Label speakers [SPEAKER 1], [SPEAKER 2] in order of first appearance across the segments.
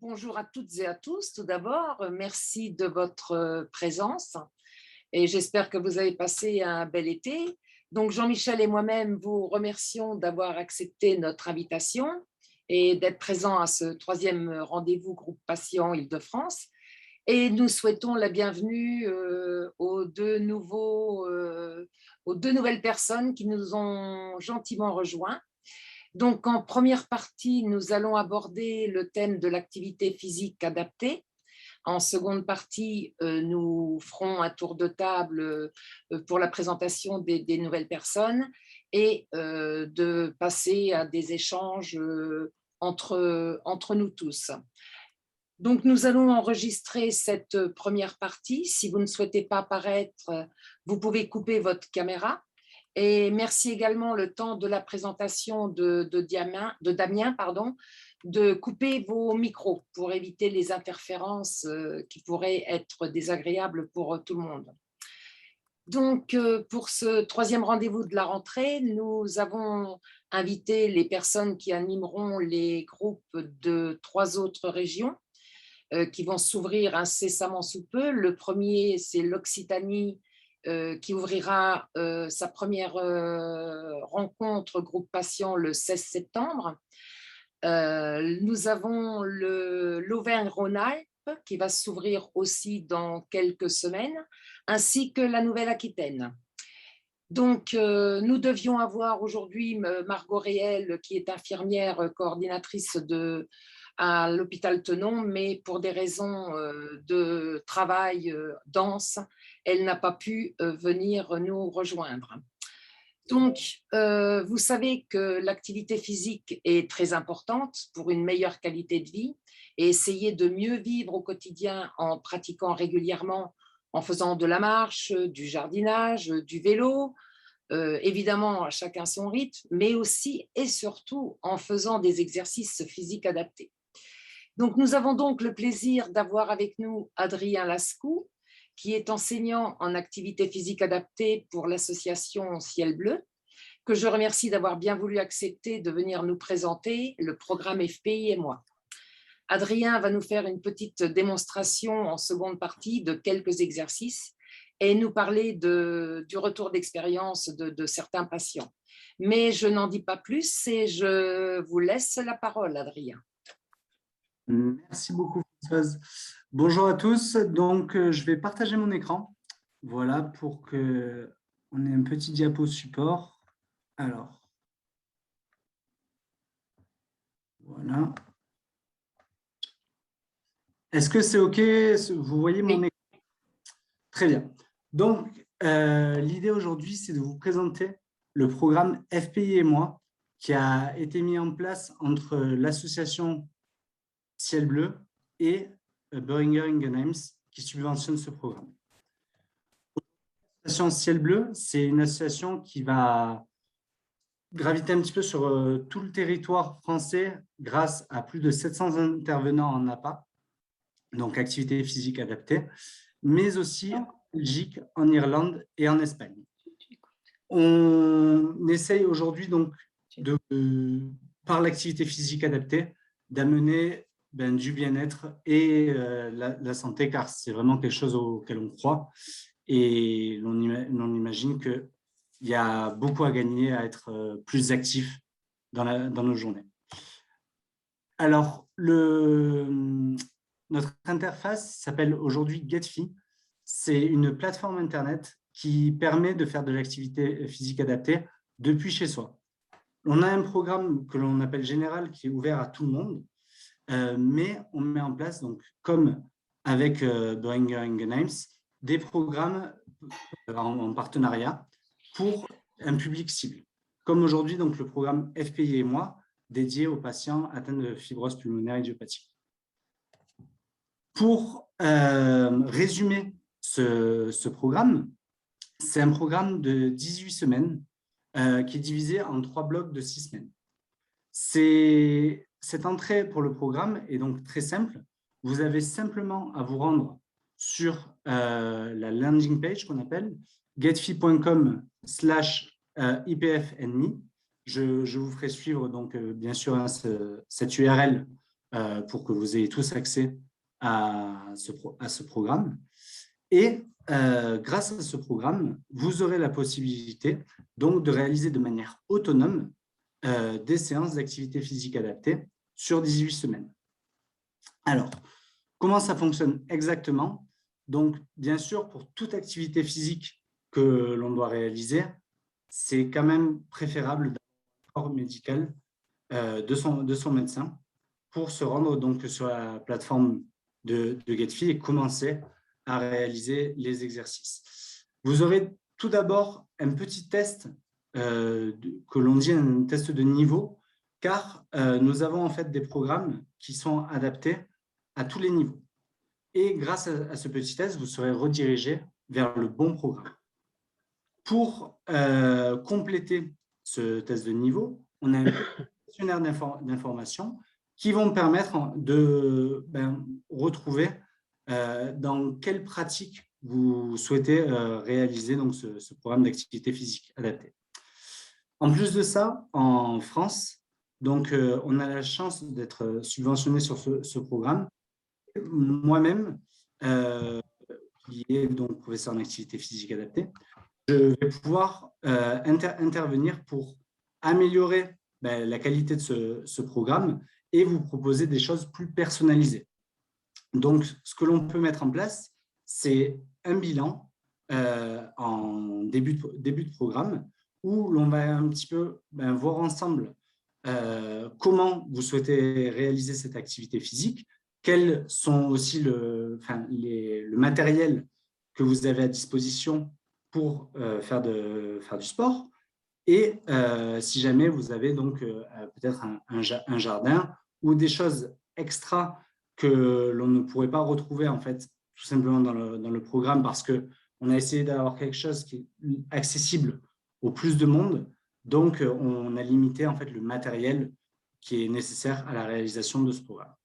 [SPEAKER 1] Bonjour à toutes et à tous. Tout d'abord, merci de votre présence et j'espère que vous avez passé un bel été. Donc, Jean-Michel et moi-même vous remercions d'avoir accepté notre invitation et d'être présent à ce troisième rendez-vous groupe patient Île-de-France. Et nous souhaitons la bienvenue aux deux nouvelles personnes qui nous ont gentiment rejoints. Donc, en première partie, nous allons aborder le thème de l'activité physique adaptée. En seconde partie, nous ferons un tour de table pour la présentation des nouvelles personnes et de passer à des échanges entre nous tous. Donc, nous allons enregistrer cette première partie. Si vous ne souhaitez pas apparaître, vous pouvez couper votre caméra. Et merci également le temps de la présentation de Damien, de couper vos micros pour éviter les interférences qui pourraient être désagréables pour tout le monde. Donc, pour ce troisième rendez-vous de la rentrée, nous avons invité les personnes qui animeront les groupes de 3 autres régions qui vont s'ouvrir incessamment sous peu. Le premier, c'est l'Occitanie, qui ouvrira sa première rencontre groupe patient le 16 septembre. Nous avons l'Auvergne-Rhône-Alpes qui va s'ouvrir aussi dans quelques semaines, ainsi que la Nouvelle-Aquitaine. Donc, nous devions avoir aujourd'hui Margot Réel, qui est infirmière coordinatrice à l'hôpital Tenon, mais pour des raisons de travail dense, elle n'a pas pu venir nous rejoindre. Donc, vous savez que l'activité physique est très importante pour une meilleure qualité de vie et essayer de mieux vivre au quotidien en pratiquant régulièrement, en faisant de la marche, du jardinage, du vélo, évidemment à chacun son rythme, mais aussi et surtout en faisant des exercices physiques adaptés. Donc, nous avons donc le plaisir d'avoir avec nous Adrien Lascou, qui est enseignant en activité physique adaptée pour l'association Ciel Bleu, que je remercie d'avoir bien voulu accepter de venir nous présenter le programme FPI et moi. Adrien va nous faire une petite démonstration en seconde partie de quelques exercices et nous parler du retour d'expérience de certains patients. Mais je n'en dis pas plus et je vous laisse la parole, Adrien.
[SPEAKER 2] Merci beaucoup, Françoise. Bonjour à tous. Donc, je vais partager mon écran. Voilà, pour qu'on ait un petit diapo support. Alors, voilà. Est-ce que c'est OK? Vous voyez mon écran? Très bien. Donc, l'idée aujourd'hui, c'est de vous présenter le programme FPI et moi, qui a été mis en place entre l'association Ciel Bleu et Boehringer Ingelheim qui subventionne ce programme. L'association Ciel Bleu, c'est une association qui va graviter un petit peu sur tout le territoire français grâce à plus de 700 intervenants en APA, donc activité physique adaptée, mais aussi en Belgique, en Irlande et en Espagne. On essaye aujourd'hui donc par l'activité physique adaptée d'amener du bien-être et la santé, car c'est vraiment quelque chose auquel on croit et l'on imagine qu'il y a beaucoup à gagner à être plus actif dans nos journées. Alors, notre interface s'appelle aujourd'hui GetFi. C'est une plateforme Internet qui permet de faire de l'activité physique adaptée depuis chez soi. On a un programme que l'on appelle général qui est ouvert à tout le monde, mais on met en place, donc, comme avec Boehringer Ingelheim, des programmes en partenariat pour un public cible. Comme aujourd'hui, donc, le programme FPI et moi, dédié aux patients atteints de fibrose pulmonaire idiopathique. Pour résumer ce programme, c'est un programme de 18 semaines qui est divisé en 3 blocs de 6 semaines. Cette entrée pour le programme est donc très simple. Vous avez simplement à vous rendre sur la landing page qu'on appelle getfi.com/IPFNMI. Je vous ferai suivre donc bien sûr cette URL pour que vous ayez tous accès à ce programme. Et grâce à ce programme, vous aurez la possibilité donc de réaliser de manière autonome des séances d'activité physique adaptée sur 18 semaines. Alors, comment ça fonctionne exactement? Donc, bien sûr, pour toute activité physique que l'on doit réaliser, c'est quand même préférable d'avoir un rapport médical de son médecin pour se rendre donc sur la plateforme de GetFit et commencer à réaliser les exercices. Vous aurez tout d'abord un petit test que l'on dit un test de niveau, car nous avons en fait des programmes qui sont adaptés à tous les niveaux. Et grâce à ce petit test, vous serez redirigé vers le bon programme. Pour compléter ce test de niveau, on a un questionnaire d'information qui vont permettre de retrouver dans quelle pratique vous souhaitez réaliser donc, ce programme d'activité physique adapté. En plus de ça, en France, donc, on a la chance d'être subventionné sur ce programme. Moi-même, qui est donc professeur en activité physique adaptée, je vais pouvoir intervenir pour améliorer la qualité de ce programme et vous proposer des choses plus personnalisées. Donc, ce que l'on peut mettre en place, c'est un bilan en début de programme où l'on va un petit peu voir ensemble comment vous souhaitez réaliser cette activité physique, quels sont aussi le matériel que vous avez à disposition pour faire du sport, et si jamais vous avez donc peut-être un jardin ou des choses extra que l'on ne pourrait pas retrouver en fait tout simplement dans le programme, parce qu'on a essayé d'avoir quelque chose qui est accessible au plus de monde, donc on a limité en fait le matériel qui est nécessaire à la réalisation de ce programme.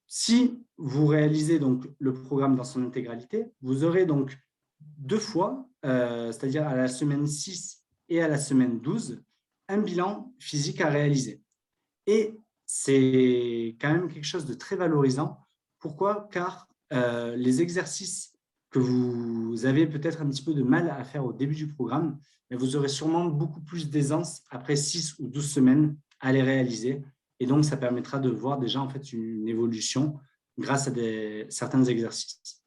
[SPEAKER 2] Si vous réalisez donc le programme dans son intégralité, vous aurez donc 2 fois, c'est-à-dire à la semaine 6 et à la semaine 12, un bilan physique à réaliser. Et c'est quand même quelque chose de très valorisant. Pourquoi? Car les exercices que vous avez peut-être un petit peu de mal à faire au début du programme, mais vous aurez sûrement beaucoup plus d'aisance après 6 ou 12 semaines à les réaliser. Et donc, ça permettra de voir déjà en fait une évolution grâce à certains exercices.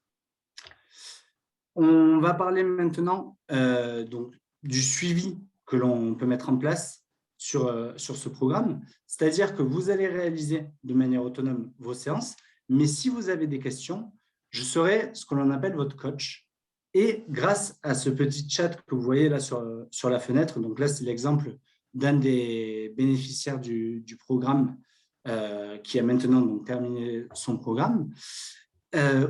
[SPEAKER 2] On va parler maintenant donc, du suivi que l'on peut mettre en place sur ce programme. C'est-à-dire que vous allez réaliser de manière autonome vos séances, mais si vous avez des questions, je serai ce que l'on appelle votre coach. Et grâce à ce petit chat que vous voyez là sur la fenêtre, donc là, c'est l'exemple d'un des bénéficiaires du programme qui a maintenant donc terminé son programme,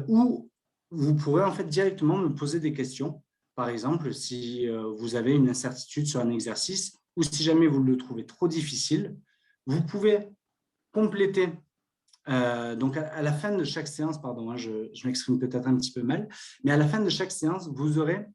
[SPEAKER 2] où vous pourrez en fait directement me poser des questions. Par exemple, si vous avez une incertitude sur un exercice ou si jamais vous le trouvez trop difficile, vous pouvez compléter. Donc, à la fin de chaque séance, pardon, je m'exprime peut-être un petit peu mal, mais à la fin de chaque séance, vous aurez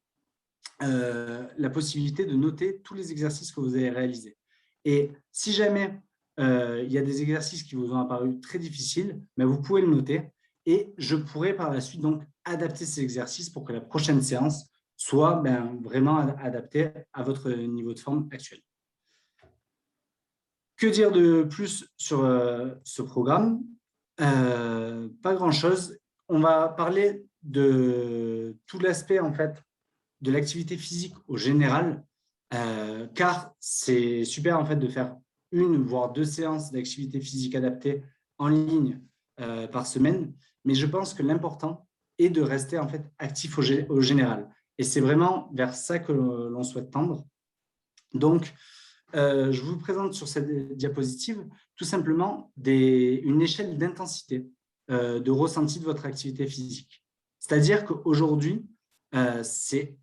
[SPEAKER 2] la possibilité de noter tous les exercices que vous avez réalisés. Et si jamais il y a des exercices qui vous ont apparu très difficiles, mais vous pouvez le noter et je pourrai par la suite donc adapter ces exercices pour que la prochaine séance soit vraiment adaptée à votre niveau de forme actuel. Que dire de plus sur ce programme? Pas grand-chose. On va parler de tout l'aspect en fait de l'activité physique au général, car c'est super en fait de faire 1 voire 2 séances d'activité physique adaptée en ligne par semaine, mais je pense que l'important est de rester en fait actif au général. Et c'est vraiment vers ça que l'on souhaite tendre. Donc, je vous présente sur cette diapositive tout simplement une échelle d'intensité de ressenti de votre activité physique. C'est-à-dire qu'aujourd'hui, c'est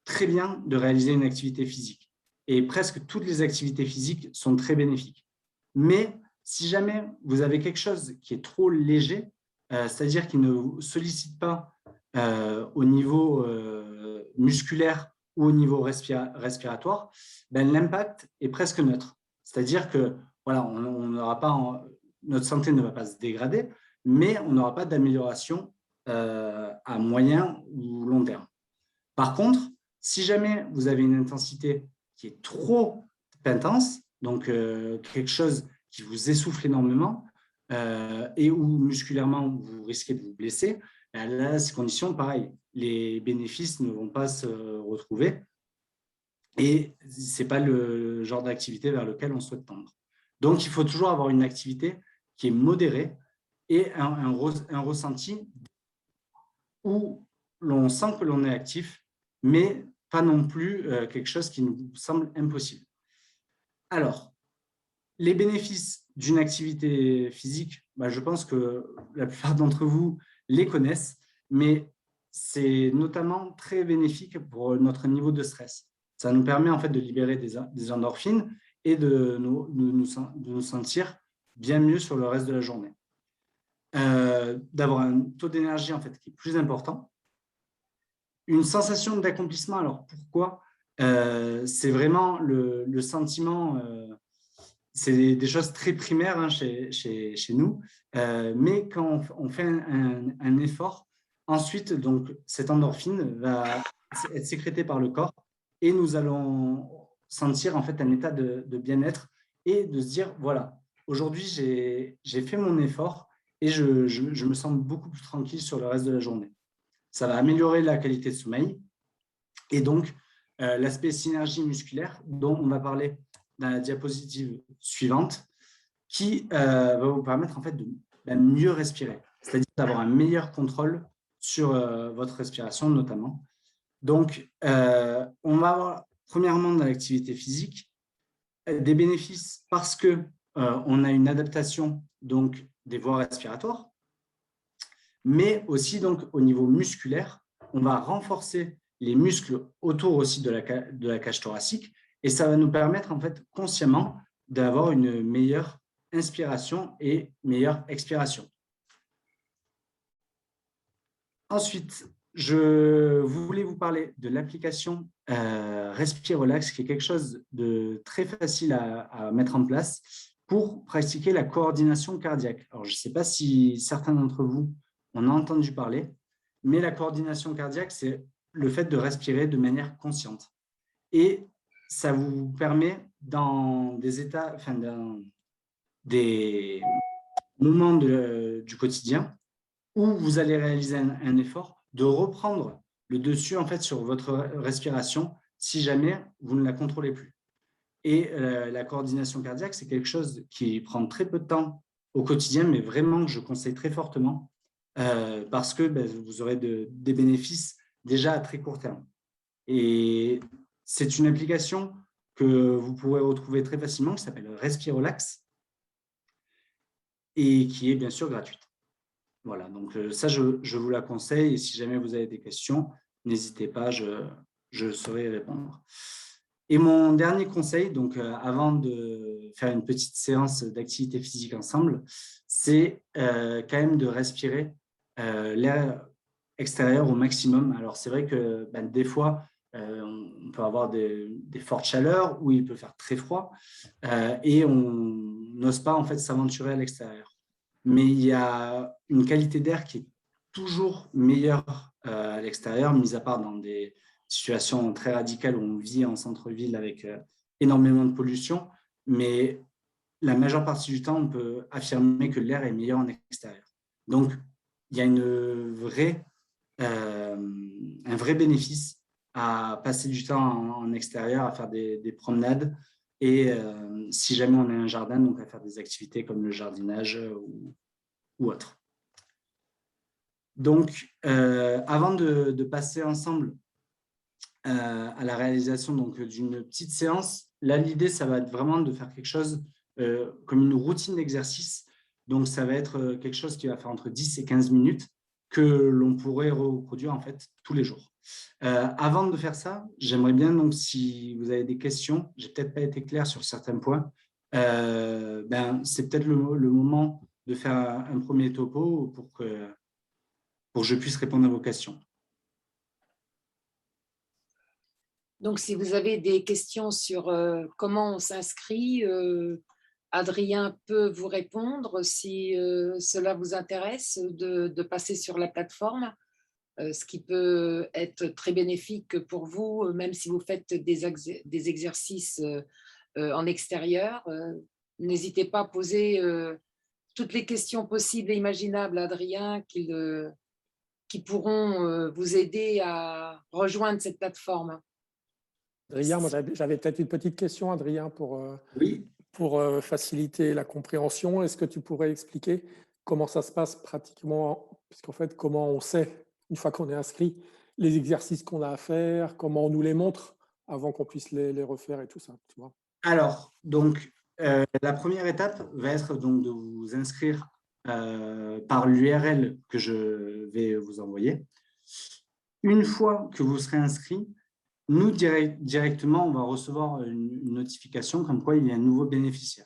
[SPEAKER 2] très bien de réaliser une activité physique. Et presque toutes les activités physiques sont très bénéfiques. Mais si jamais vous avez quelque chose qui est trop léger, c'est-à-dire qui ne vous sollicite pas au niveau musculaire ou au niveau respiratoire, l'impact est presque neutre. C'est-à-dire que voilà, on n'aura pas notre santé ne va pas se dégrader, mais on n'aura pas d'amélioration à moyen ou long terme. Par contre, si jamais vous avez une intensité qui est trop intense, donc quelque chose qui vous essouffle énormément et où musculairement vous risquez de vous blesser, là, à ces conditions, pareil, les bénéfices ne vont pas se retrouver et ce n'est pas le genre d'activité vers lequel on souhaite tendre. Donc, il faut toujours avoir une activité qui est modérée et un ressenti où l'on sent que l'on est actif, mais pas non plus quelque chose qui nous semble impossible. Alors, les bénéfices d'une activité physique, je pense que la plupart d'entre vous les connaissent, mais c'est notamment très bénéfique pour notre niveau de stress. Ça nous permet en fait de libérer des endorphines et de nous sentir bien mieux sur le reste de la journée. D'avoir un taux d'énergie en fait qui est plus important. Une sensation d'accomplissement, alors pourquoi c'est vraiment le sentiment, c'est des choses très primaires hein, chez nous, mais quand on fait un effort, ensuite, donc, cette endorphine va être sécrétée par le corps et nous allons sentir en fait un état de bien-être et de se dire, voilà, aujourd'hui, j'ai fait mon effort et je me sens beaucoup plus tranquille sur le reste de la journée. Ça va améliorer la qualité de sommeil et donc l'aspect synergie musculaire dont on va parler dans la diapositive suivante qui va vous permettre en fait de mieux respirer, c'est-à-dire d'avoir un meilleur contrôle sur votre respiration notamment. Donc, on va avoir premièrement dans l'activité physique des bénéfices parce que on a une adaptation donc des voies respiratoires, mais aussi donc au niveau musculaire, on va renforcer les muscles autour aussi de la cage thoracique et ça va nous permettre en fait consciemment d'avoir une meilleure inspiration et meilleure expiration. Ensuite, je voulais vous parler de l'application Respirelax, qui est quelque chose de très facile à mettre en place pour pratiquer la coordination cardiaque. Alors, je ne sais pas si certains d'entre vous en ont entendu parler, mais la coordination cardiaque, c'est le fait de respirer de manière consciente. Et ça vous permet dans des états, enfin, dans des moments du quotidien où vous allez réaliser un effort, de reprendre le dessus en fait sur votre respiration si jamais vous ne la contrôlez plus. Et la coordination cardiaque, c'est quelque chose qui prend très peu de temps au quotidien, mais vraiment que je conseille très fortement parce que vous aurez des bénéfices déjà à très court terme. Et c'est une application que vous pourrez retrouver très facilement qui s'appelle Respirelax et qui est bien sûr gratuite. Voilà, donc ça, je vous la conseille et si jamais vous avez des questions, n'hésitez pas, je saurai répondre. Et mon dernier conseil, donc avant de faire une petite séance d'activité physique ensemble, c'est quand même de respirer l'air extérieur au maximum. Alors c'est vrai que des fois, on peut avoir des fortes chaleurs où il peut faire très froid et on n'ose pas en fait s'aventurer à l'extérieur. Mais il y a une qualité d'air qui est toujours meilleure à l'extérieur, mis à part dans des situations très radicales où on vit en centre-ville avec énormément de pollution. Mais la majeure partie du temps, on peut affirmer que l'air est meilleur en extérieur. Donc, il y a un vrai bénéfice à passer du temps en extérieur, à faire des promenades et si jamais on a un jardin, donc à faire des activités comme le jardinage ou autre. Donc, avant de passer ensemble à la réalisation d'une petite séance, là, l'idée, ça va être vraiment de faire quelque chose comme une routine d'exercice. Donc, ça va être quelque chose qui va faire entre 10 et 15 minutes que l'on pourrait reproduire en fait tous les jours. Avant de faire ça, j'aimerais bien, donc, si vous avez des questions, j'ai peut-être pas été clair sur certains points, c'est peut-être le moment de faire un premier topo pour que je puisse répondre à vos questions.
[SPEAKER 1] Donc, si vous avez des questions sur comment on s'inscrit, Adrien peut vous répondre si cela vous intéresse de passer sur la plateforme, ce qui peut être très bénéfique pour vous, même si vous faites des exercices en extérieur. N'hésitez pas à poser toutes les questions possibles et imaginables à Adrien qui pourront vous aider à rejoindre cette plateforme.
[SPEAKER 3] Adrien, moi j'avais peut-être une petite question, Adrien,
[SPEAKER 2] Oui.
[SPEAKER 3] pour faciliter la compréhension. Est-ce que tu pourrais expliquer comment ça se passe pratiquement, puisqu'en fait, comment on sait, une fois qu'on est inscrit, les exercices qu'on a à faire, comment on nous les montre avant qu'on puisse les refaire et tout ça, tu vois?
[SPEAKER 2] Alors, donc, la première étape va être donc de vous inscrire par l'URL que je vais vous envoyer. Une fois que vous serez inscrit, nous, directement, on va recevoir une notification comme quoi il y a un nouveau bénéficiaire.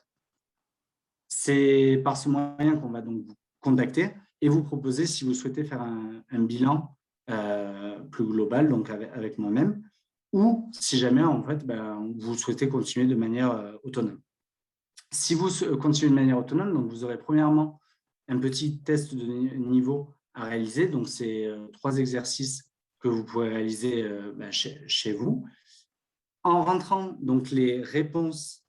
[SPEAKER 2] C'est par ce moyen qu'on va donc vous contacter et vous proposer si vous souhaitez faire un bilan plus global, donc avec moi-même, ou si jamais, en fait, vous souhaitez continuer de manière autonome. Si vous continuez de manière autonome, donc vous aurez premièrement un petit test de niveau à réaliser. Donc, c'est 3 exercices que vous pourrez réaliser chez vous. En rentrant donc les réponses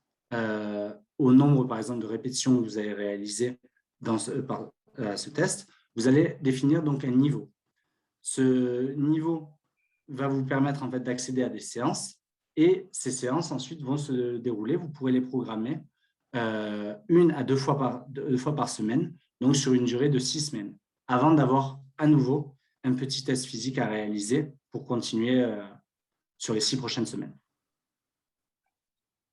[SPEAKER 2] au nombre, par exemple, de répétitions que vous avez réalisées dans ce test, vous allez définir donc un niveau. Ce niveau va vous permettre en fait d'accéder à des séances et ces séances ensuite vont se dérouler. Vous pourrez les programmer 1 à 2 fois par semaine, donc sur une durée de 6 semaines, avant d'avoir à nouveau un petit test physique à réaliser pour continuer sur les 6 prochaines semaines.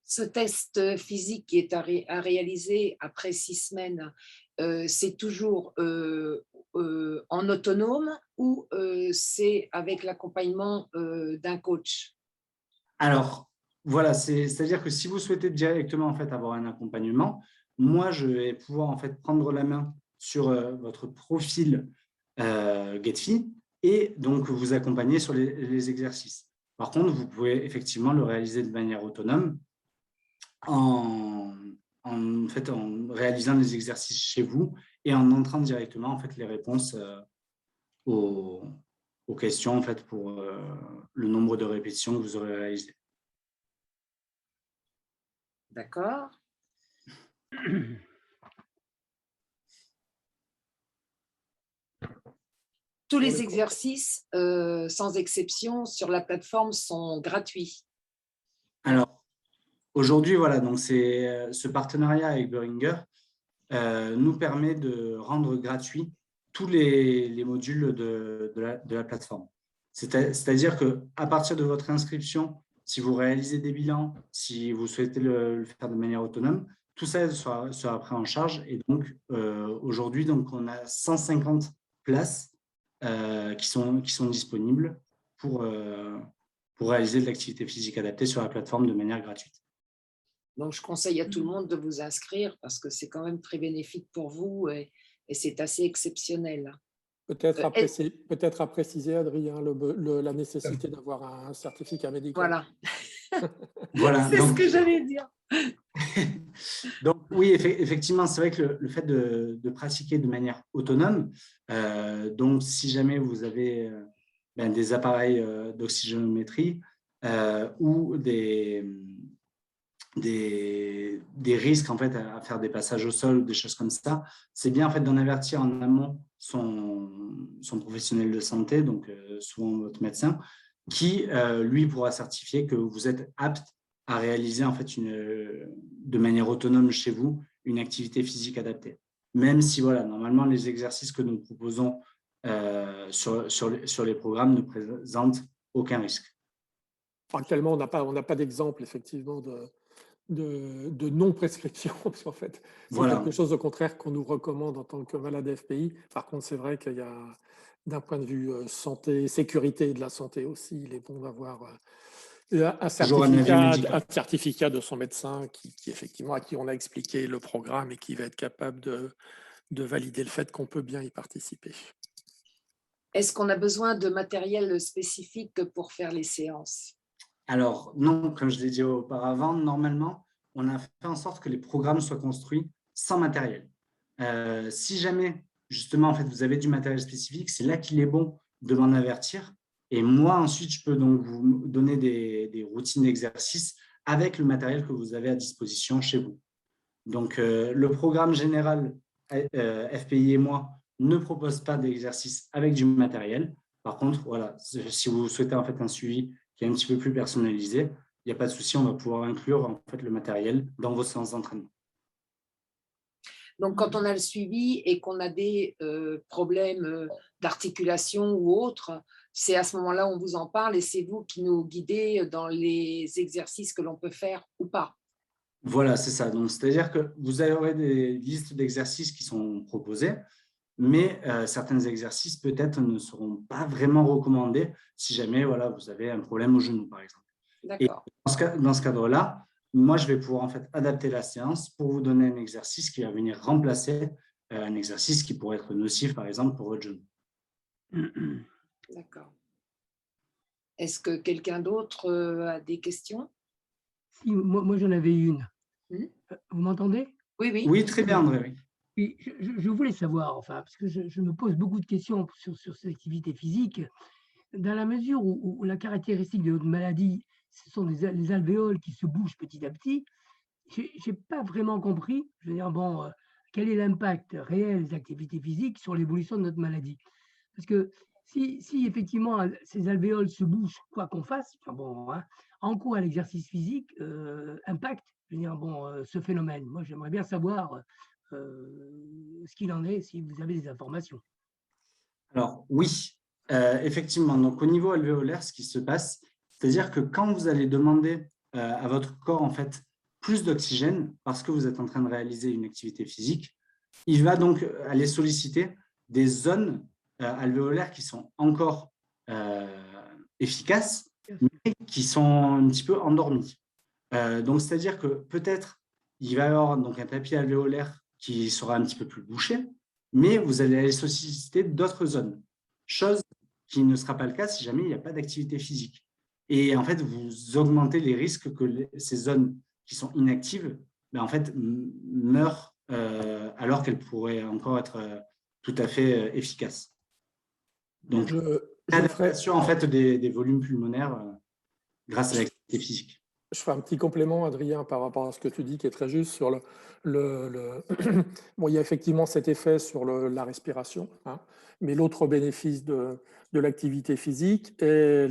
[SPEAKER 1] Ce test physique qui est à réaliser après 6 semaines, c'est toujours en autonome ou c'est avec l'accompagnement d'un coach?
[SPEAKER 2] Alors, voilà, c'est-à-dire que si vous souhaitez directement en fait, avoir un accompagnement, moi, je vais pouvoir en fait, prendre la main sur votre profil GetFi et donc vous accompagner sur les exercices. Par contre, vous pouvez effectivement le réaliser de manière autonome en réalisant les exercices chez vous et en entrant directement en fait, les réponses aux questions en fait, pour le nombre de répétitions que vous aurez réalisées.
[SPEAKER 1] D'accord. Tous les exercices, sans exception, sur la plateforme sont gratuits.
[SPEAKER 2] Alors, aujourd'hui, voilà, donc ce partenariat avec Behringer nous permet de rendre gratuit tous les modules de la plateforme. C'est-à-dire qu'à partir de votre inscription, si vous réalisez des bilans, si vous souhaitez le faire de manière autonome, tout ça sera pris en charge. Et donc, aujourd'hui, donc, on a 150 places qui sont disponibles pour réaliser de l'activité physique adaptée sur la plateforme de manière gratuite.
[SPEAKER 1] Donc, je conseille à tout le monde de vous inscrire parce que c'est quand même très bénéfique pour vous et c'est assez exceptionnel.
[SPEAKER 3] Peut-être à préciser, Adrien, la nécessité d'avoir un certificat médical.
[SPEAKER 1] Voilà.
[SPEAKER 2] Voilà,
[SPEAKER 1] c'est ce que j'allais dire.
[SPEAKER 2] Donc oui, effectivement, c'est vrai que le fait de pratiquer de manière autonome, donc si jamais vous avez des appareils d'oxygénométrie ou des risques en fait à faire des passages au sol ou des choses comme ça, c'est bien en fait d'en avertir en amont son professionnel de santé, donc souvent votre médecin, qui lui pourra certifier que vous êtes apte à réaliser en fait de manière autonome chez vous une activité physique adaptée. Même si voilà, normalement les exercices que nous proposons sur les programmes ne présentent aucun risque.
[SPEAKER 3] Actuellement, on n'a pas d'exemple effectivement de non-prescription, parce qu'en fait, c'est quelque chose au contraire qu'on nous recommande en tant que malade FPI. Par contre, c'est vrai qu'il y a, d'un point de vue santé, sécurité de la santé aussi, il est bon d'avoir un certificat de son médecin qui effectivement, à qui on a expliqué le programme et qui va être capable de valider le fait qu'on peut bien y participer.
[SPEAKER 1] Est-ce qu'on a besoin de matériel spécifique pour faire les séances?
[SPEAKER 2] Alors non, comme je l'ai dit auparavant, normalement, on a fait en sorte que les programmes soient construits sans matériel. Si jamais, justement, en fait, vous avez du matériel spécifique, c'est là qu'il est bon de m'en avertir. Et moi, ensuite, je peux donc vous donner des routines d'exercice avec le matériel que vous avez à disposition chez vous. Donc, le programme général FPI et moi ne propose pas d'exercice avec du matériel. Par contre, voilà, si vous souhaitez en fait un suivi qui est un petit peu plus personnalisé, il n'y a pas de souci, on va pouvoir inclure en fait le matériel dans vos séances d'entraînement.
[SPEAKER 1] Donc, quand on a le suivi et qu'on a des problèmes d'articulation ou autres, c'est à ce moment-là on vous en parle et c'est vous qui nous guidez dans les exercices que l'on peut faire ou pas.
[SPEAKER 2] Voilà, c'est ça. Donc, c'est-à-dire que vous aurez des listes d'exercices qui sont proposées, mais certains exercices peut-être ne seront pas vraiment recommandés si jamais voilà, vous avez un problème au genou, par exemple. Et dans ce cadre-là, moi, je vais pouvoir en fait adapter la séance pour vous donner un exercice qui va venir remplacer un exercice qui pourrait être nocif, par exemple, pour votre genou.
[SPEAKER 1] D'accord. Est-ce que quelqu'un d'autre a des questions?
[SPEAKER 4] Si, moi j'en avais une. Vous m'entendez?
[SPEAKER 1] Oui, oui.
[SPEAKER 2] Oui, très bien, André.
[SPEAKER 4] Oui, je voulais savoir, enfin, parce que je me pose beaucoup de questions sur cette activité physique, dans la mesure où la caractéristique de notre maladie, ce sont les alvéoles qui se bougent petit à petit. Je n'ai pas vraiment compris, je veux dire, bon, quel est l'impact réel des activités physiques sur l'évolution de notre maladie? Parce que si effectivement ces alvéoles se bougent, quoi qu'on fasse, enfin bon, hein, en quoi l'exercice physique impacte, je veux dire, bon, ce phénomène? Moi, j'aimerais bien savoir ce qu'il en est, si vous avez des informations.
[SPEAKER 2] Alors oui, effectivement. Donc au niveau alvéolaire, ce qui se passe, c'est-à-dire que quand vous allez demander à votre corps en fait plus d'oxygène parce que vous êtes en train de réaliser une activité physique, il va donc aller solliciter des zones alvéolaires qui sont encore efficaces, mais qui sont un petit peu endormies. Donc c'est-à-dire que peut-être il va y avoir donc un tapis alvéolaire qui sera un petit peu plus bouché, mais vous allez aller solliciter d'autres zones, chose qui ne sera pas le cas si jamais il n'y a pas d'activité physique. Et en fait, vous augmentez les risques que ces zones qui sont inactives, ben en fait, meurent alors qu'elles pourraient encore être tout à fait efficaces. Donc, l'adaptation en fait des volumes pulmonaires grâce à l'activité physique.
[SPEAKER 3] Je fais un petit complément, Adrien, par rapport à ce que tu dis, qui est très juste sur Bon, il y a effectivement cet effet sur la respiration, hein, mais l'autre bénéfice de l'activité physique est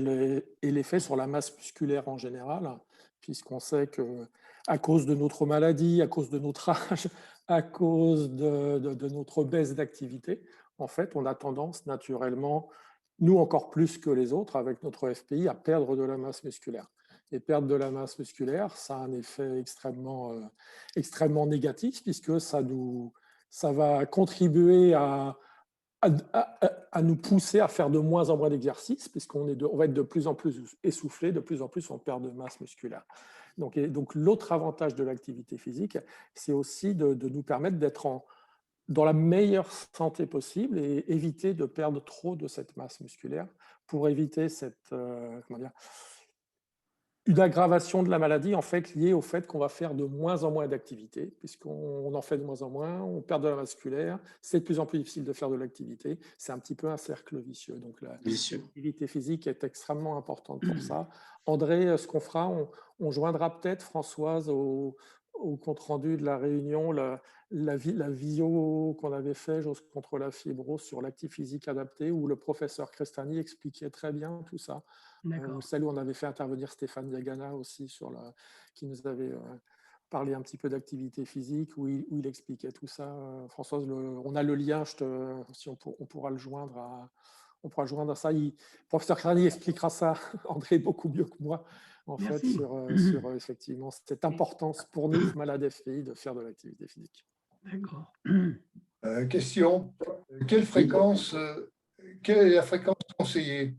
[SPEAKER 3] l'effet sur la masse musculaire en général, puisqu'on sait qu'à cause de notre maladie, à cause de notre âge, à cause de notre baisse d'activité, en fait, on a tendance naturellement, nous encore plus que les autres, avec notre FPI, à perdre de la masse musculaire. Et perdre de la masse musculaire, ça a un effet extrêmement négatif, puisque ça va contribuer à nous pousser à faire de moins en moins d'exercices, puisqu'on va être de plus en plus essoufflé, de plus en plus on perd de masse musculaire. Donc l'autre avantage de l'activité physique, c'est aussi de nous permettre d'être dans la meilleure santé possible et éviter de perdre trop de cette masse musculaire pour éviter une aggravation de la maladie en fait liée au fait qu'on va faire de moins en moins d'activité, puisqu'on en fait de moins en moins, on perd de la masse musculaire, c'est de plus en plus difficile de faire de l'activité, c'est un petit peu un cercle vicieux. Donc l'activité physique est extrêmement importante pour ça. André, ce qu'on fera, on joindra peut-être Françoise au compte-rendu de la réunion, la visio qu'on avait fait, J'ose contre la fibrose, sur l'activité physique adaptée, où le professeur Crestani expliquait très bien tout ça. Celle où on avait fait intervenir Stéphane Diagana aussi, qui nous avait parlé un petit peu d'activité physique, où il expliquait tout ça. Françoise, on a le lien, si on pourra le joindre à ça. Le professeur Crestani expliquera ça, André, beaucoup mieux que moi, en fait, sur effectivement cette importance pour nous, malades FPI, de faire de l'activité physique.
[SPEAKER 4] D'accord.
[SPEAKER 5] Question. Quelle est la fréquence conseillée?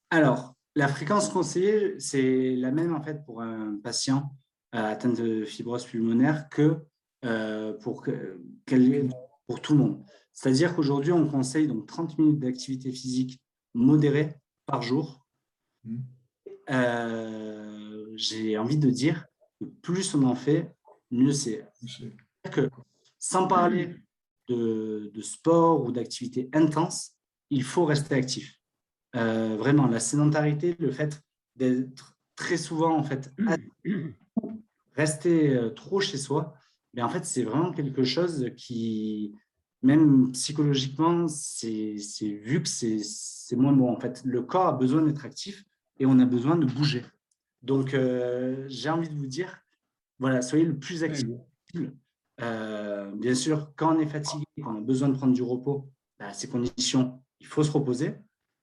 [SPEAKER 2] Alors, la fréquence conseillée, c'est la même en fait pour un patient atteint de fibrose pulmonaire que pour tout le monde. C'est-à-dire qu'aujourd'hui, on conseille donc 30 minutes d'activité physique modérée par jour. J'ai envie de dire, plus on en fait, mieux c'est. Que, sans parler de sport ou d'activité intense, il faut rester actif. Vraiment, la sédentarité, le fait d'être très souvent, en fait, rester trop chez soi, mais en fait, c'est vraiment quelque chose qui, même psychologiquement, c'est vu que c'est moins bon. En fait, le corps a besoin d'être actif et on a besoin de bouger. Donc, j'ai envie de vous dire, voilà, soyez le plus actif possible. Bien sûr, quand on est fatigué, quand on a besoin de prendre du repos, à ces conditions, il faut se reposer.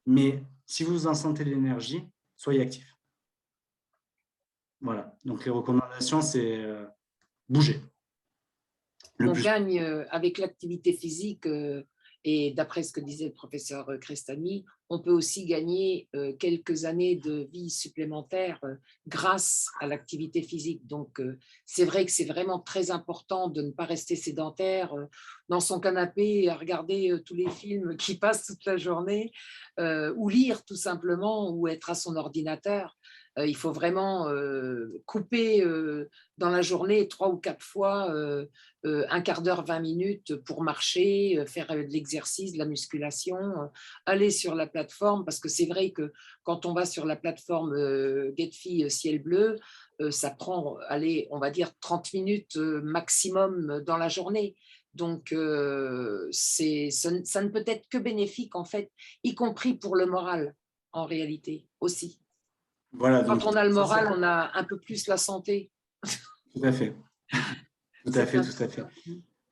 [SPEAKER 2] Mais si vous en sentez l'énergie, soyez actif. Voilà. Donc, les recommandations, c'est bouger.
[SPEAKER 1] On gagne avec l'activité physique et d'après ce que disait le professeur Crestani, on peut aussi gagner quelques années de vie supplémentaires grâce à l'activité physique. Donc, c'est vrai que c'est vraiment très important de ne pas rester sédentaire dans son canapé à regarder tous les films qui passent toute la journée ou lire tout simplement ou être à son ordinateur. Il faut vraiment couper dans la journée 3 ou 4 fois un quart d'heure, 20 minutes pour marcher, faire de l'exercice, de la musculation, aller sur la plateforme, parce que c'est vrai que quand on va sur la plateforme Getfi Ciel Bleu, ça prend, allez, on va dire 30 minutes maximum dans la journée. Donc, ça ne peut être que bénéfique, en fait, y compris pour le moral, en réalité, aussi.
[SPEAKER 2] Voilà,
[SPEAKER 1] Quand
[SPEAKER 2] donc,
[SPEAKER 1] on a le moral, on a un peu plus la santé.
[SPEAKER 2] Tout à fait. Tout à fait, tout à fait.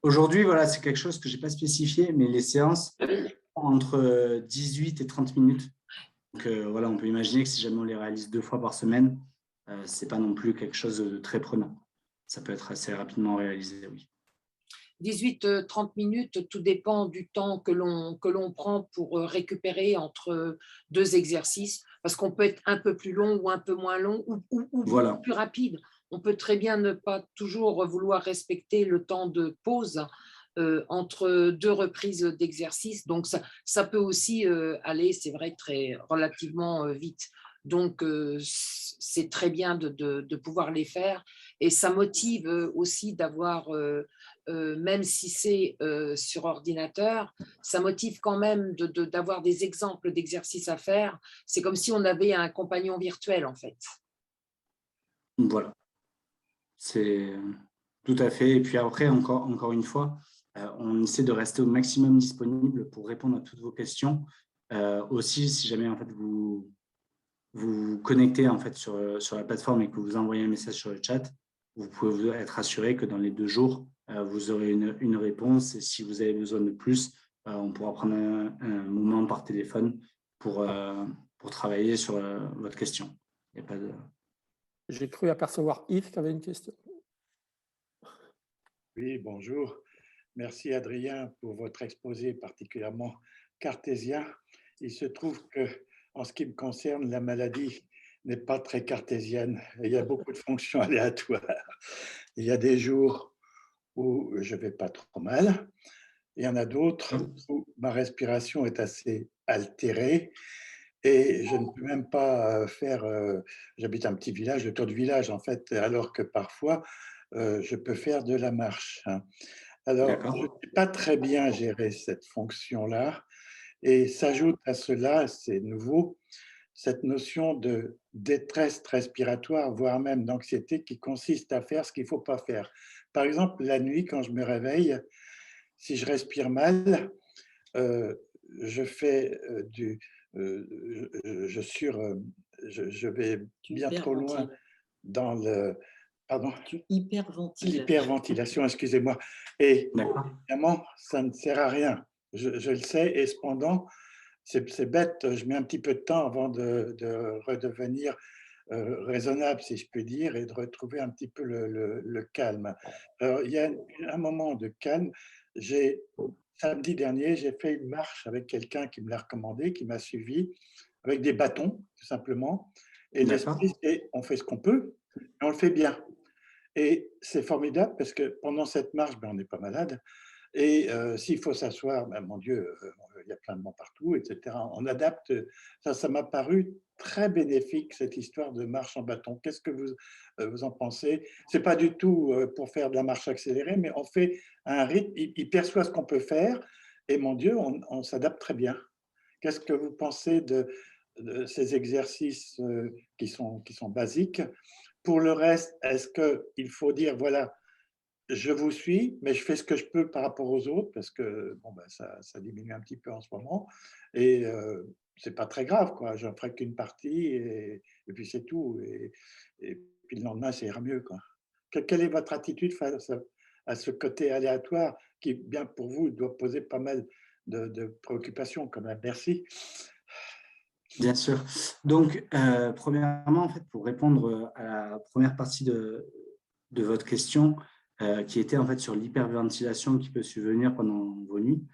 [SPEAKER 2] Aujourd'hui, voilà, c'est quelque chose que je n'ai pas spécifié, mais les séances entre 18 et 30 minutes. Donc, voilà, on peut imaginer que si jamais on les réalise 2 fois par semaine, ce n'est pas non plus quelque chose de très prenant. Ça peut être assez rapidement réalisé, oui.
[SPEAKER 1] 18-30 minutes, tout dépend du temps que l'on prend pour récupérer entre 2 exercices, parce qu'on peut être un peu plus long ou un peu moins long ou
[SPEAKER 2] Voilà.
[SPEAKER 1] plus rapide. On peut très bien ne pas toujours vouloir respecter le temps de pause entre 2 reprises d'exercice. Donc, ça peut aussi aller, c'est vrai, très relativement vite. Donc, c'est très bien de pouvoir les faire. Et ça motive aussi d'avoir, même si c'est sur ordinateur, ça motive quand même d'avoir des exemples d'exercices à faire. C'est comme si on avait un compagnon virtuel, en fait.
[SPEAKER 2] Voilà. C'est tout à fait. Et puis après, encore une fois, on essaie de rester au maximum disponible pour répondre à toutes vos questions. Aussi, si jamais en fait, vous vous connectez en fait, sur la plateforme et que vous envoyez un message sur le chat, vous pouvez être assuré que dans les 2 jours, vous aurez une réponse. Et si vous avez besoin de plus, on pourra prendre un moment par téléphone pour travailler sur votre question. Il n'y a pas de...
[SPEAKER 3] J'ai cru apercevoir Yves qui avait une question.
[SPEAKER 6] Oui, bonjour. Merci Adrien pour votre exposé particulièrement cartésien. Il se trouve que, en ce qui me concerne, la maladie n'est pas très cartésienne. Il y a beaucoup de fonctions aléatoires. Il y a des jours où je ne vais pas trop mal. Il y en a d'autres où ma respiration est assez altérée et je ne peux même pas faire... J'habite un petit village, le tour du village en fait, alors que parfois, je peux faire de la marche. Alors, je n'ai pas très bien géré cette fonction-là et s'ajoute à cela, c'est nouveau, cette notion de détresse respiratoire, voire même d'anxiété qui consiste à faire ce qu'il ne faut pas faire. Par exemple, la nuit, quand je me réveille, si je respire mal, je fais je vais bien trop loin dans le... Pardon ?
[SPEAKER 7] Tu hyperventiles.
[SPEAKER 6] L'hyperventilation, excusez-moi. Et évidemment, ça ne sert à rien. Je le sais, et cependant, c'est bête, je mets un petit peu de temps avant de redevenir raisonnable, si je peux dire, et de retrouver un petit peu le calme. Alors, il y a un moment de calme. Samedi dernier, j'ai fait une marche avec quelqu'un qui me l'a recommandé, qui m'a suivi, avec des bâtons, tout simplement. Et l'esprit, c'est on fait ce qu'on peut, et on le fait bien. Et c'est formidable parce que pendant cette marche, on n'est pas malade, Et s'il faut s'asseoir, ben, mon Dieu, il y a plein de bancs partout, etc. On adapte. Ça m'a paru très bénéfique, cette histoire de marche en bâton. Qu'est-ce que vous en pensez? Ce n'est pas du tout pour faire de la marche accélérée, mais on fait un rythme, il perçoit ce qu'on peut faire, et mon Dieu, on s'adapte très bien. Qu'est-ce que vous pensez de ces exercices qui sont basiques? Pour le reste, est-ce qu'il faut dire, voilà, je vous suis, mais je fais ce que je peux par rapport aux autres, parce que bon, ben, ça diminue un petit peu en ce moment, et c'est pas très grave, quoi. J'en ferai qu'une partie, et puis c'est tout, et puis le lendemain, ça ira mieux, quoi. Quelle est votre attitude face à ce côté aléatoire qui, bien pour vous, doit poser pas mal de préoccupations, quand même? Merci.
[SPEAKER 2] Bien sûr. Donc, premièrement, en fait, pour répondre à la première partie de votre question, qui était en fait sur l'hyperventilation qui peut survenir pendant vos nuits,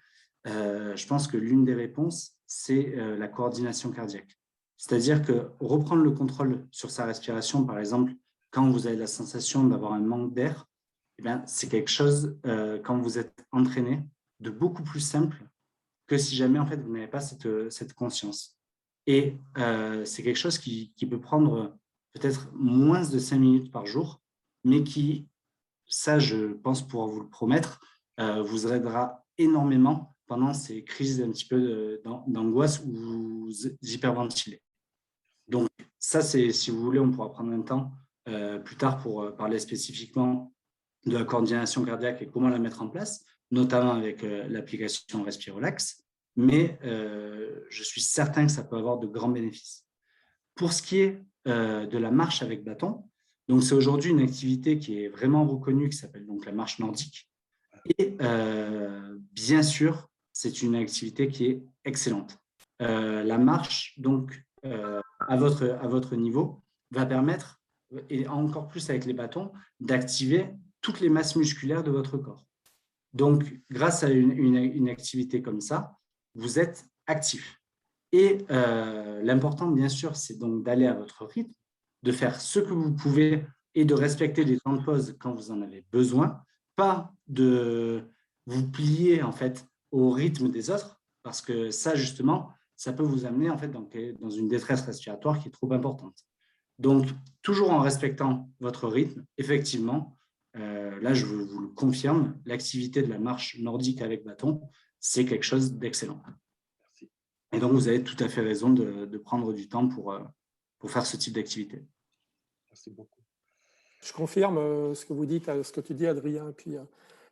[SPEAKER 2] je pense que l'une des réponses, c'est la coordination cardiaque. C'est-à-dire que reprendre le contrôle sur sa respiration, par exemple, quand vous avez la sensation d'avoir un manque d'air, eh bien, c'est quelque chose, quand vous êtes entraîné, de beaucoup plus simple que si jamais en fait, vous n'avez pas cette conscience. Et c'est quelque chose qui peut prendre peut-être moins de 5 minutes par jour, mais qui, ça je pense pouvoir vous le promettre, vous aidera énormément pendant ces crises un petit peu d'angoisse où vous hyperventilez. Donc ça, c'est, si vous voulez, on pourra prendre un temps plus tard pour parler spécifiquement de la coordination cardiaque et comment la mettre en place, notamment avec l'application Respirelax. Mais je suis certain que ça peut avoir de grands bénéfices. Pour ce qui est de la marche avec bâton, donc c'est aujourd'hui une activité qui est vraiment reconnue, qui s'appelle donc la marche nordique. Et bien sûr, c'est une activité qui est excellente. La marche, donc, à votre niveau, va permettre, et encore plus avec les bâtons, d'activer toutes les masses musculaires de votre corps. Donc, grâce à une activité comme ça, vous êtes actif. Et l'important, bien sûr, c'est donc d'aller à votre rythme, de faire ce que vous pouvez et de respecter les temps de pause quand vous en avez besoin, pas de vous plier en fait au rythme des autres, parce que ça, justement, ça peut vous amener en fait dans une détresse respiratoire qui est trop importante. Donc, toujours en respectant votre rythme, effectivement, là, je vous le confirme, l'activité de la marche nordique avec bâton, c'est quelque chose d'excellent. Et donc, vous avez tout à fait raison de prendre du temps pour faire ce type d'activité.
[SPEAKER 6] Merci beaucoup.
[SPEAKER 3] Je confirme ce que vous dites, ce que tu dis, Adrien, et puis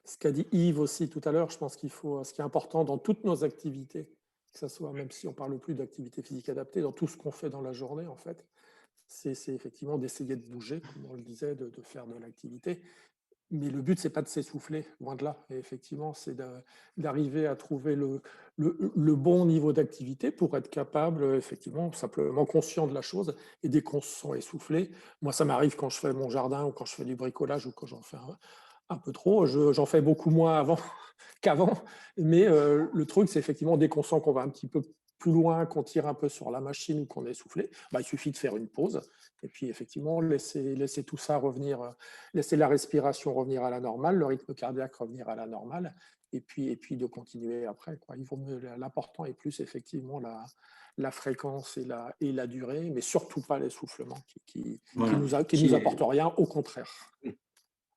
[SPEAKER 3] ce qu'a dit Yves aussi tout à l'heure. Je pense qu'il faut, ce qui est important dans toutes nos activités, que ce soit, même si on ne parle plus d'activité physique adaptée, dans tout ce qu'on fait dans la journée, en fait, c'est effectivement d'essayer de bouger, comme on le disait, de faire de l'activité. Mais le but, ce n'est pas de s'essouffler, loin de là. Et effectivement, c'est d'arriver à trouver le bon niveau d'activité pour être capable, effectivement, simplement conscient de la chose. Et dès qu'on se sent essoufflé, moi, ça m'arrive quand je fais mon jardin ou quand je fais du bricolage ou quand j'en fais un peu trop. J'en fais beaucoup moins avant qu'avant. Mais le truc, c'est effectivement, dès qu'on sent qu'on va un petit peu plus loin, qu'on tire un peu sur la machine ou qu'on est essoufflé, bah, il suffit de faire une pause. Et puis, effectivement, laisser tout ça revenir, laisser la respiration revenir à la normale, le rythme cardiaque revenir à la normale, et puis de continuer après, quoi. L'important est plus, effectivement, la fréquence et la durée, mais surtout pas l'essoufflement qui nous apporte rien, au contraire.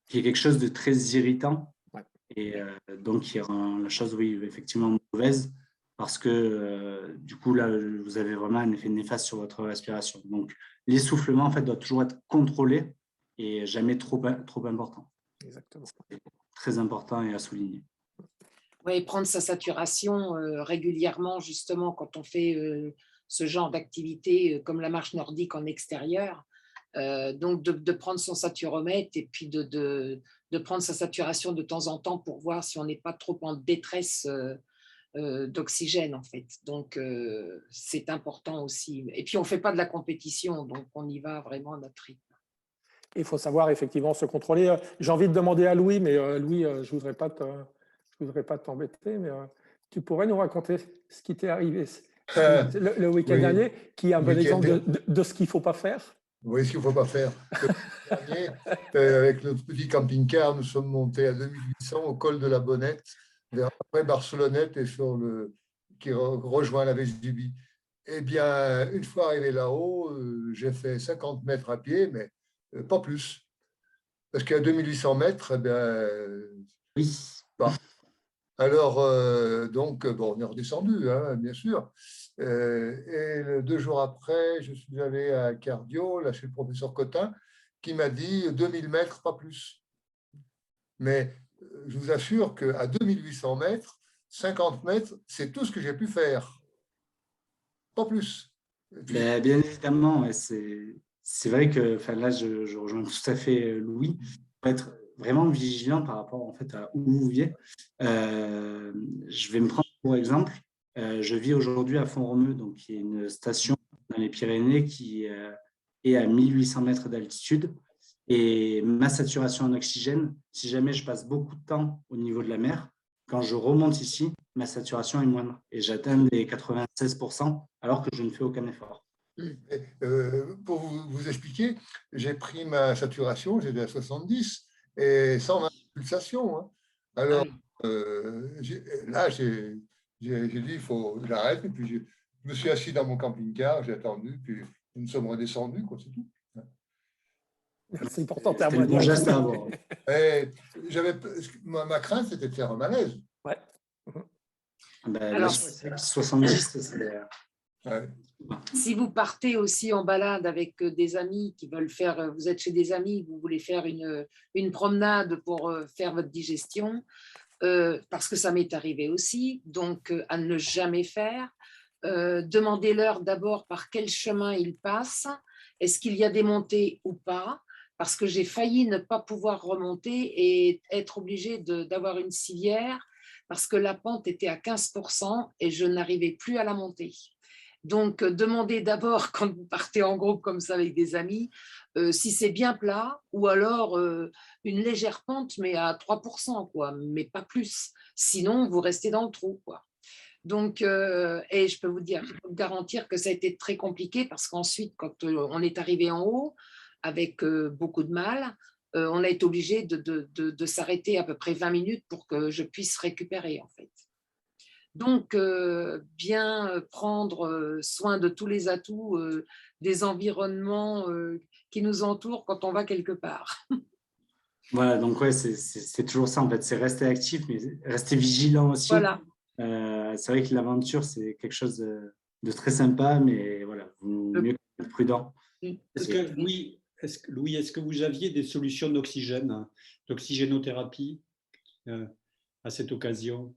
[SPEAKER 2] Qui est quelque chose de très irritant, ouais. Et donc qui rend la chose, oui, effectivement mauvaise, parce que du coup, là, vous avez vraiment un effet néfaste sur votre respiration. Donc, l'essoufflement, en fait, doit toujours être contrôlé et jamais trop important.
[SPEAKER 3] Exactement.
[SPEAKER 2] C'est très important et à souligner.
[SPEAKER 1] Oui, prendre sa saturation régulièrement, justement, quand on fait ce genre d'activité comme la marche nordique en extérieur. Donc, de prendre son saturomètre et puis de prendre sa saturation de temps en temps pour voir si on n'est pas trop en détresse d'oxygène, en fait. Donc, c'est important aussi. Et puis, on ne fait pas de la compétition, donc on y va vraiment à notre rythme.
[SPEAKER 3] Il faut savoir effectivement se contrôler. J'ai envie de demander à Louis, mais Louis, je ne voudrais pas t'embêter, mais tu pourrais nous raconter ce qui t'est arrivé le week-end dernier, qui est un bon exemple de ce qu'il ne faut pas faire.
[SPEAKER 5] Oui, ce qu'il ne faut pas faire. Le dernier, avec notre petit camping-car, nous sommes montés à 2800 au col de la Bonnette, après Barcelonnette et qui rejoint la Vésubie. Eh bien, une fois arrivé là-haut, j'ai fait 50 mètres à pied, mais pas plus. Parce qu'à 2800 mètres, eh bien,
[SPEAKER 2] Oui.
[SPEAKER 5] bah. Alors, donc, bon, on est redescendu, hein, bien sûr. Et 2 jours après, je suis allé à Cardio, là, chez le professeur Cotin, qui m'a dit 2000 mètres, pas plus. Mais je vous assure qu'à 2800 mètres, 50 mètres, c'est tout ce que j'ai pu faire. Pas plus. Puis,
[SPEAKER 2] Bien évidemment, ouais, c'est vrai que là, je rejoins tout à fait Louis. Il faut être vraiment vigilant par rapport en fait, à où vous vivez. Je vais me prendre pour exemple. Je vis aujourd'hui à Font-Romeu, donc qui est une station dans les Pyrénées qui est à 1800 mètres d'altitude. Et ma saturation en oxygène, si jamais je passe beaucoup de temps au niveau de la mer, quand je remonte ici, ma saturation est moindre et j'atteins les 96% alors que je ne fais aucun effort.
[SPEAKER 5] pour vous expliquer, j'ai pris ma saturation, j'étais à 70 et 120 pulsations. Hein. Alors, là, j'ai dit, il faut que j'arrête. Et puis, je me suis assis dans mon camping-car, j'ai attendu, puis nous sommes redescendus, quoi, c'est tout.
[SPEAKER 3] C'est important,
[SPEAKER 2] C'était le bon geste à avoir.
[SPEAKER 5] Ma crainte, c'était de faire un malaise.
[SPEAKER 3] Ouais.
[SPEAKER 1] Alors,
[SPEAKER 2] 70, c'est...
[SPEAKER 5] Ouais.
[SPEAKER 1] Si vous partez aussi en balade avec des amis qui veulent faire, vous êtes chez des amis, vous voulez faire une promenade pour faire votre digestion, parce que ça m'est arrivé aussi, donc à ne jamais faire. Demandez-leur d'abord par quel chemin ils passent, est-ce qu'il y a des montées ou pas, parce que j'ai failli ne pas pouvoir remonter et être obligée d'avoir une civière parce que la pente était à 15% et je n'arrivais plus à la monter. Donc, demandez d'abord, quand vous partez en groupe comme ça avec des amis, si c'est bien plat ou alors une légère pente, mais à 3%, quoi, mais pas plus. Sinon, vous restez dans le trou, quoi. Donc, et je peux vous garantir que ça a été très compliqué parce qu'ensuite, quand on est arrivé en haut, avec beaucoup de mal, on a été obligé de s'arrêter à peu près 20 minutes pour que je puisse récupérer, en fait. Donc, bien prendre soin de tous les atouts des environnements qui nous entourent quand on va quelque part.
[SPEAKER 2] Voilà, donc ouais, c'est toujours ça en fait, c'est rester actif, mais rester vigilant aussi.
[SPEAKER 1] Voilà.
[SPEAKER 2] C'est vrai que l'aventure, c'est quelque chose de très sympa, mais voilà, mieux être prudent.
[SPEAKER 7] Est-ce que, Louis, est-ce que vous aviez des solutions d'oxygène, d'oxygénothérapie à cette occasion?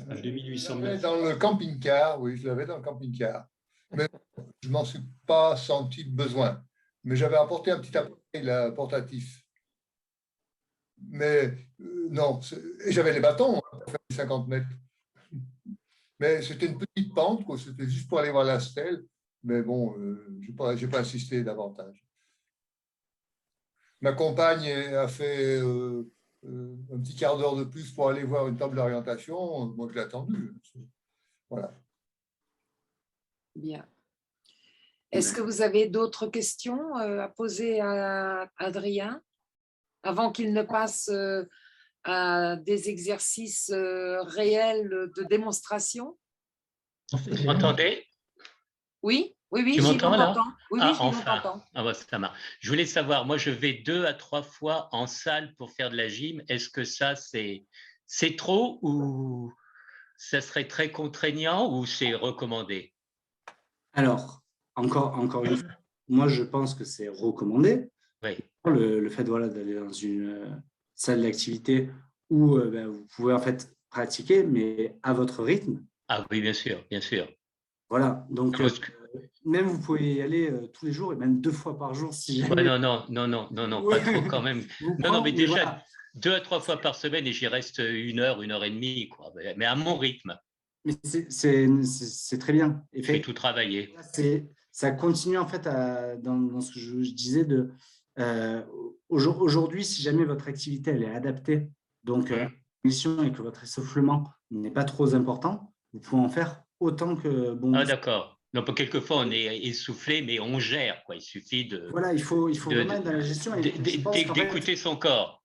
[SPEAKER 7] À 2800 mètres.
[SPEAKER 5] Dans le camping-car, oui, je l'avais dans le camping-car. Mais je ne m'en suis pas senti besoin. Mais j'avais apporté un petit appareil là, portatif. Mais non, et j'avais les bâtons hein, pour faire les 50 mètres. Mais c'était une petite pente, quoi. C'était juste pour aller voir la stèle. Mais bon, je n'ai pas insisté davantage. Ma compagne a fait un petit quart d'heure de plus pour aller voir une table d'orientation. Moi, je l'ai attendu. Voilà.
[SPEAKER 1] Bien. Est-ce que vous avez d'autres questions à poser à Adrien avant qu'il ne passe à des exercices réels de démonstration?
[SPEAKER 8] Vous m'entendez?
[SPEAKER 1] Oui, oui, oui,
[SPEAKER 8] tu m'entends là?
[SPEAKER 1] Oui,
[SPEAKER 8] ah,
[SPEAKER 1] oui, je
[SPEAKER 8] enfin.
[SPEAKER 1] t'entends.
[SPEAKER 8] Ah, bah, ça marche. Je voulais savoir, moi je vais 2 à 3 fois en salle pour faire de la gym. Est-ce que ça c'est trop ou ça serait très contraignant ou c'est recommandé?
[SPEAKER 2] Alors, encore une fois, moi je pense que c'est recommandé.
[SPEAKER 8] Oui.
[SPEAKER 2] Le fait voilà, d'aller dans une salle d'activité où vous pouvez en fait pratiquer, mais à votre rythme.
[SPEAKER 8] Ah oui, bien sûr, bien sûr.
[SPEAKER 2] Voilà, donc même vous pouvez y aller tous les jours et même 2 fois par jour si jamais.
[SPEAKER 8] Ouais, non, pas trop quand même. Non, mais déjà voilà. 2 à 3 fois par semaine et j'y reste 1 heure, 1 heure et demie, quoi. Mais à mon rythme.
[SPEAKER 2] Mais c'est très bien.
[SPEAKER 8] Je vais tout travailler.
[SPEAKER 2] Ça continue en fait dans ce que je disais de aujourd'hui, si jamais votre activité elle est adaptée, donc mission et que votre essoufflement n'est pas trop important, vous pouvez en faire autant que bon.
[SPEAKER 8] Ah d'accord. Donc quelquefois on est essoufflé, mais on gère quoi. Il suffit de.
[SPEAKER 2] Voilà, il faut vraiment être dans la gestion et
[SPEAKER 8] d'écouter son corps.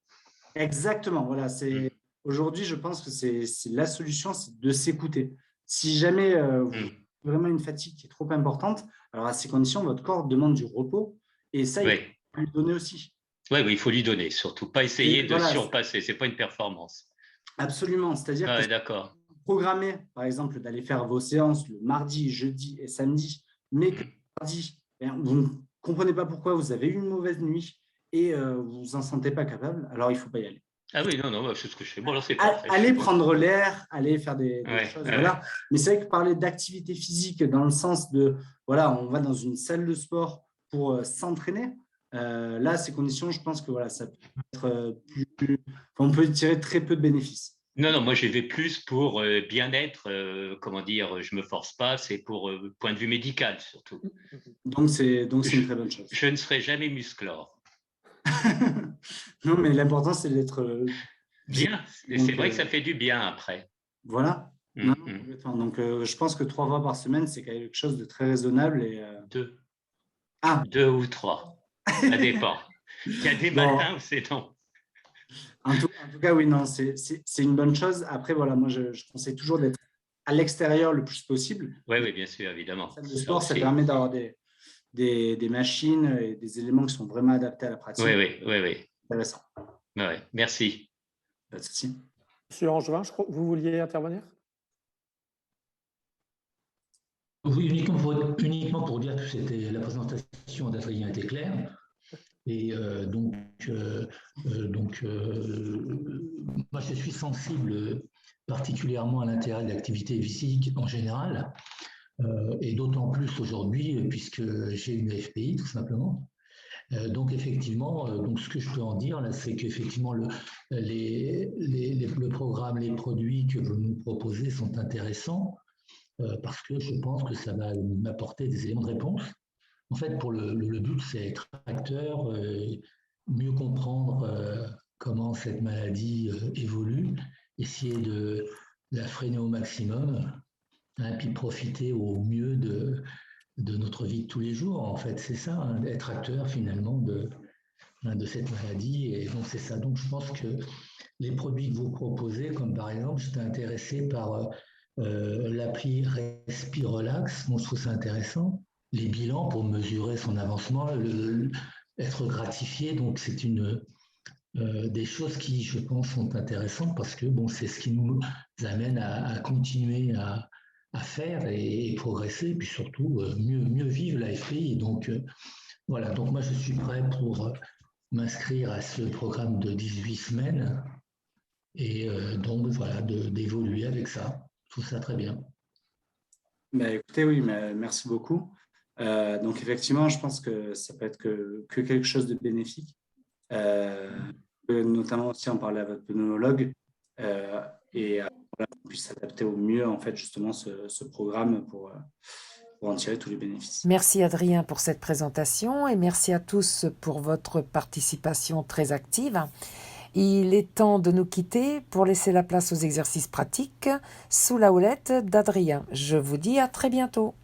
[SPEAKER 2] Exactement. Voilà, c'est aujourd'hui, je pense que c'est la solution, c'est de s'écouter. Si jamais vous avez vraiment une fatigue qui est trop importante, alors à ces conditions, votre corps demande du repos et ça, il faut lui donner aussi.
[SPEAKER 8] Oui, il faut lui donner, surtout pas essayer de surpasser, c'est pas une performance.
[SPEAKER 2] Absolument, c'est-à-dire que
[SPEAKER 8] d'accord.
[SPEAKER 2] Programmer, par exemple, d'aller faire vos séances le mardi, jeudi et samedi, mais que le mardi, vous ne comprenez pas pourquoi vous avez eu une mauvaise nuit et vous vous en sentez pas capable, alors il ne faut pas y aller.
[SPEAKER 8] Ah oui, non, c'est ce que je fais. Bon, alors c'est parfait.
[SPEAKER 2] Allez prendre l'air, allez faire des choses, voilà. Mais c'est vrai que parler d'activité physique dans le sens de, voilà, on va dans une salle de sport pour s'entraîner, là, à ces conditions, je pense que voilà, ça peut être on peut tirer très peu de bénéfices.
[SPEAKER 8] Non, moi j'y vais plus pour bien-être, comment dire, je me force pas, c'est pour point de vue médical surtout.
[SPEAKER 2] Donc c'est une très bonne chose.
[SPEAKER 8] Je ne serai jamais musclore.
[SPEAKER 2] Non, mais l'important c'est d'être
[SPEAKER 8] bien. Et c'est vrai que ça fait du bien après.
[SPEAKER 2] Voilà. Non, donc je pense que 3 fois par semaine, c'est quelque chose de très raisonnable. Et,
[SPEAKER 8] 2. 2 ou 3. Ça dépend. Il y a des matins où c'est non.
[SPEAKER 2] En tout cas, oui, non, c'est une bonne chose. Après, voilà, moi, je conseille toujours d'être à l'extérieur le plus possible.
[SPEAKER 8] Oui, bien sûr, évidemment.
[SPEAKER 2] Le sport, ça permet d'avoir des machines et des éléments qui sont vraiment adaptés à la pratique.
[SPEAKER 8] Oui.
[SPEAKER 2] Intéressant.
[SPEAKER 8] Ouais, merci.
[SPEAKER 2] Pas de souci.
[SPEAKER 3] Monsieur Angevin, je crois que vous vouliez intervenir?
[SPEAKER 9] Oui, uniquement pour dire que la présentation d'Adrien était claire. Et moi, je suis sensible particulièrement à l'intérêt de l'activité physique en général, et d'autant plus aujourd'hui, puisque j'ai une FPI, tout simplement. Donc, effectivement, ce que je peux en dire, là, c'est qu'effectivement, le programme, les produits que vous nous proposez sont intéressants, parce que je pense que ça va m'apporter des éléments de réponse. En fait, pour le but, c'est être acteur, mieux comprendre comment cette maladie évolue, essayer de la freiner au maximum, puis profiter au mieux de notre vie de tous les jours. En fait, c'est ça, être acteur finalement de cette maladie. Et donc, c'est ça. Donc, je pense que les produits que vous proposez, comme par exemple, j'étais intéressé par l'appli Respirelax. Bon, je trouve ça intéressant. Les bilans pour mesurer son avancement, être gratifié. Donc, c'est des choses qui, je pense, sont intéressantes parce que c'est ce qui nous amène à continuer à faire et progresser, et puis surtout mieux vivre la FPI. Donc, voilà. Donc, moi, je suis prêt pour m'inscrire à ce programme de 18 semaines et donc, voilà, d'évoluer avec ça. Je trouve ça très bien.
[SPEAKER 2] Écoutez, oui, merci beaucoup. Donc, effectivement, je pense que ça peut être que quelque chose de bénéfique. Notamment aussi en parler à votre pneumologue et qu'on puisse s'adapter au mieux, en fait, justement, ce programme pour en tirer tous les bénéfices.
[SPEAKER 1] Merci Adrien pour cette présentation et merci à tous pour votre participation très active. Il est temps de nous quitter pour laisser la place aux exercices pratiques sous la houlette d'Adrien. Je vous dis à très bientôt.